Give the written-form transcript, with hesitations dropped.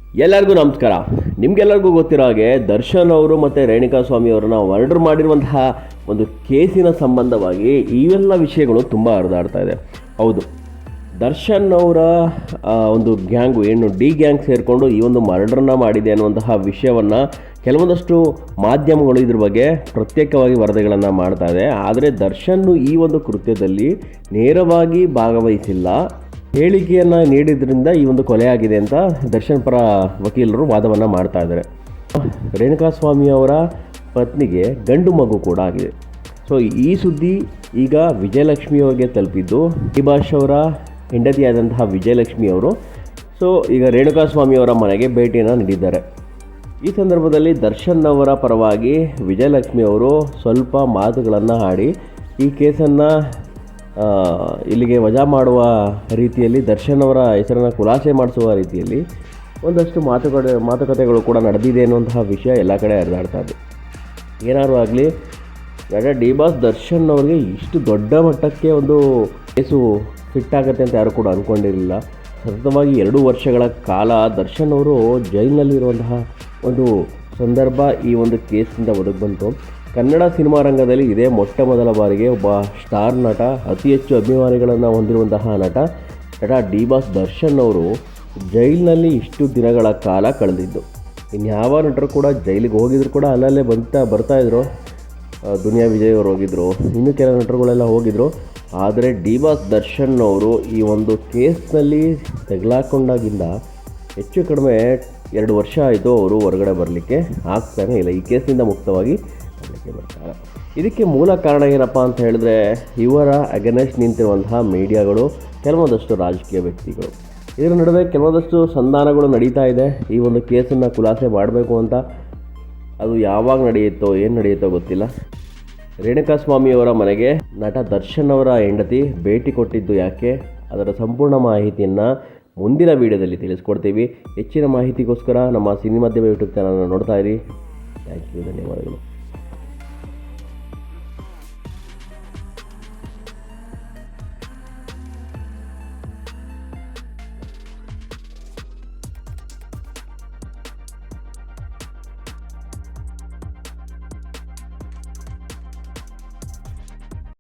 ಎಲ್ಲರಿಗೂ ನಮಸ್ಕಾರ. ನಿಮಗೆಲ್ಲರಿಗೂ ಗೊತ್ತಿರೋ ಹಾಗೆ ದರ್ಶನ್ ಅವರು ಮತ್ತು ರೇಣುಕಾ ಸ್ವಾಮಿ ಅವರನ್ನ ಮರ್ಡರ್ ಮಾಡಿರುವಂತಹ ಒಂದು ಕೇಸಿನ ಸಂಬಂಧವಾಗಿ ಇವೆಲ್ಲ ವಿಷಯಗಳು ತುಂಬ ಹರಿದಾಡ್ತಾ ಇದೆ. ಹೌದು, ದರ್ಶನ್ ಅವರ ಒಂದು ಗ್ಯಾಂಗು ಡಿ ಗ್ಯಾಂಗ್ ಸೇರಿಕೊಂಡು ಈ ಒಂದು ಮರ್ಡರ್ನ ಮಾಡಿದೆ ಅನ್ನುವಂತಹ ವಿಷಯವನ್ನು ಕೆಲವೊಂದಷ್ಟು ಮಾಧ್ಯಮಗಳು ಇದ್ರ ಬಗ್ಗೆ ಪ್ರತ್ಯೇಕವಾಗಿ ವರದಿಗಳನ್ನು ಮಾಡ್ತಾ ಇದೆ. ಆದರೆ ದರ್ಶನ್ ಈ ಒಂದು ಕೃತ್ಯದಲ್ಲಿ ನೇರವಾಗಿ ಭಾಗವಹಿಸಿಲ್ಲ, ಹೇಳಿಕೆಯನ್ನು ನೀಡಿದ್ರಿಂದ ಈ ಒಂದು ಕೊಲೆ ಆಗಿದೆ ಅಂತ ದರ್ಶನ್ ಪರ ವಕೀಲರು ವಾದವನ್ನು ಮಾಡ್ತಾ ಇದ್ದಾರೆ. ರೇಣುಕಾ ಸ್ವಾಮಿ ಅವರ ಪತ್ನಿಗೆ ಗಂಡು ಮಗು ಕೂಡ ಆಗಿದೆ. ಸೊ ಈ ಸುದ್ದಿ ಈಗ ವಿಜಯಲಕ್ಷ್ಮಿ ಅವರಿಗೆ ತಲುಪಿದ್ದು. ಡಿಬಾಷ್ ಅವರ ಹೆಂಡತಿಯಾದಂತಹ ವಿಜಯಲಕ್ಷ್ಮಿ ಅವರು ಈಗ ರೇಣುಕಾ ಸ್ವಾಮಿ ಅವರ ಮನೆಗೆ ಭೇಟಿಯನ್ನು ನೀಡಿದ್ದಾರೆ. ಈ ಸಂದರ್ಭದಲ್ಲಿ ದರ್ಶನ್ ಅವರ ಪರವಾಗಿ ವಿಜಯಲಕ್ಷ್ಮಿ ಅವರು ಸ್ವಲ್ಪ ಮಾತುಗಳನ್ನು ಆಡಿ ಈ ಕೇಸನ್ನು ಇಲ್ಲಿಗೆ ವಜಾ ಮಾಡುವ ರೀತಿಯಲ್ಲಿ, ದರ್ಶನ್ ಅವರ ಹೆಸರನ್ನು ಖುಲಾಸೆ ಮಾಡಿಸುವ ರೀತಿಯಲ್ಲಿ ಒಂದಷ್ಟು ಮಾತುಕತೆಗಳು ಕೂಡ ನಡೆದಿದೆ ಅನ್ನುವಂತಹ ವಿಷಯ ಎಲ್ಲ ಕಡೆ ಹರಿದಾಡ್ತಾ ಇದೆ. ಏನಾದರೂ ಆಗಲಿ, ನಟ ಡಿ ಬಾಸ್ ದರ್ಶನ್ ಅವರಿಗೆ ಇಷ್ಟು ದೊಡ್ಡ ಮಟ್ಟಕ್ಕೆ ಒಂದು ಕೇಸು ಫಿಟ್ ಆಗುತ್ತೆ ಅಂತ ಯಾರು ಕೂಡ ಅಂದ್ಕೊಂಡಿರಲಿಲ್ಲ. ಸತತವಾಗಿ 2 ವರ್ಷಗಳ ಕಾಲ ದರ್ಶನ್ ಅವರು ಜೈಲಿನಲ್ಲಿರುವಂತಹ ಒಂದು ಸಂದರ್ಭ ಈ ಒಂದು ಕೇಸಿನಿಂದ ಒದಗಿ ಬಂತು. ಕನ್ನಡ ಸಿನಿಮಾ ರಂಗದಲ್ಲಿ ಇದೇ ಮೊಟ್ಟ ಮೊದಲ ಬಾರಿಗೆ ಒಬ್ಬ ಸ್ಟಾರ್ ನಟ, ಅತಿ ಹೆಚ್ಚು ಅಭಿಮಾನಿಗಳನ್ನು ಹೊಂದಿರುವಂತಹ ನಟ ಡಿ ಬಾಸ್ ದರ್ಶನ್ ಅವರು ಜೈಲಿನಲ್ಲಿ ಇಷ್ಟು ದಿನಗಳ ಕಾಲ ಕಳೆದಿದ್ದು. ಇನ್ಯಾವ ನಟರು ಕೂಡ ಜೈಲಿಗೆ ಹೋಗಿದ್ರು ಕೂಡ ಅಲ್ಲಲ್ಲೇ ಬರ್ತಾಯಿದ್ರು. ದುನಿಯಾ ವಿಜಯ್ ಅವರು ಹೋಗಿದ್ರು, ಇನ್ನೂ ಕೆಲ ನಟರುಗಳೆಲ್ಲ ಹೋಗಿದ್ರು. ಆದರೆ ಡಿ ಬಾಸ್ ದರ್ಶನ್ ಅವರು ಈ ಒಂದು ಕೇಸ್ನಲ್ಲಿ ತೆಗೆಲಾಕೊಂಡಾಗಿಂದ ಹೆಚ್ಚು ಕಡಿಮೆ 2 ವರ್ಷ ಆಯಿತು ಅವರು ಹೊರಗಡೆ ಬರಲಿಕ್ಕೆ ಆಗ್ತಾನೆ ಇಲ್ಲ. ಈ ಕೇಸ್ನಿಂದ ಮುಕ್ತವಾಗಿ ಬರಲಿಕ್ಕೆ ಬರ್ತಾರೆ. ಇದಕ್ಕೆ ಮೂಲ ಕಾರಣ ಏನಪ್ಪ ಅಂತ ಹೇಳಿದ್ರೆ, ಇವರ ಅಗೇನೆಸ್ಟ್ ನಿಂತಿರುವಂತಹ ಮೀಡಿಯಾಗಳು, ಕೆಲವೊಂದಷ್ಟು ರಾಜಕೀಯ ವ್ಯಕ್ತಿಗಳು. ಇದರ ನಡುವೆ ಕೆಲವೊಂದಷ್ಟು ಸಂಧಾನಗಳು ನಡೀತಾ ಇದೆ ಈ ಒಂದು ಕೇಸನ್ನು ಖುಲಾಸೆ ಮಾಡಬೇಕು ಅಂತ. ಅದು ಯಾವಾಗ ನಡೆಯುತ್ತೋ ಏನು ನಡೆಯುತ್ತೋ ಗೊತ್ತಿಲ್ಲ. ರೇಣುಕಾ ಸ್ವಾಮಿ ಅವರ ಮನೆಗೆ ನಟ ದರ್ಶನ್ ಅವರ ಹೆಂಡತಿ ಭೇಟಿ ಕೊಟ್ಟಿದ್ದು ಯಾಕೆ, ಅದರ ಸಂಪೂರ್ಣ ಮಾಹಿತಿಯನ್ನು ಮುಂದಿನ ವೀಡಿಯೋದಲ್ಲಿ ತಿಳಿಸ್ಕೊಡ್ತೀವಿ. ಹೆಚ್ಚಿನ ಮಾಹಿತಿಗೋಸ್ಕರ ನಮ್ಮ ಸಿನಿಮಾಧ್ಯಮ ಯೂಟ್ಯೂಬ್ ಚಾನಲ್ನ ನೋಡ್ತಾ ಇರಿ. ಥ್ಯಾಂಕ್ ಯು, ಧನ್ಯವಾದಗಳು.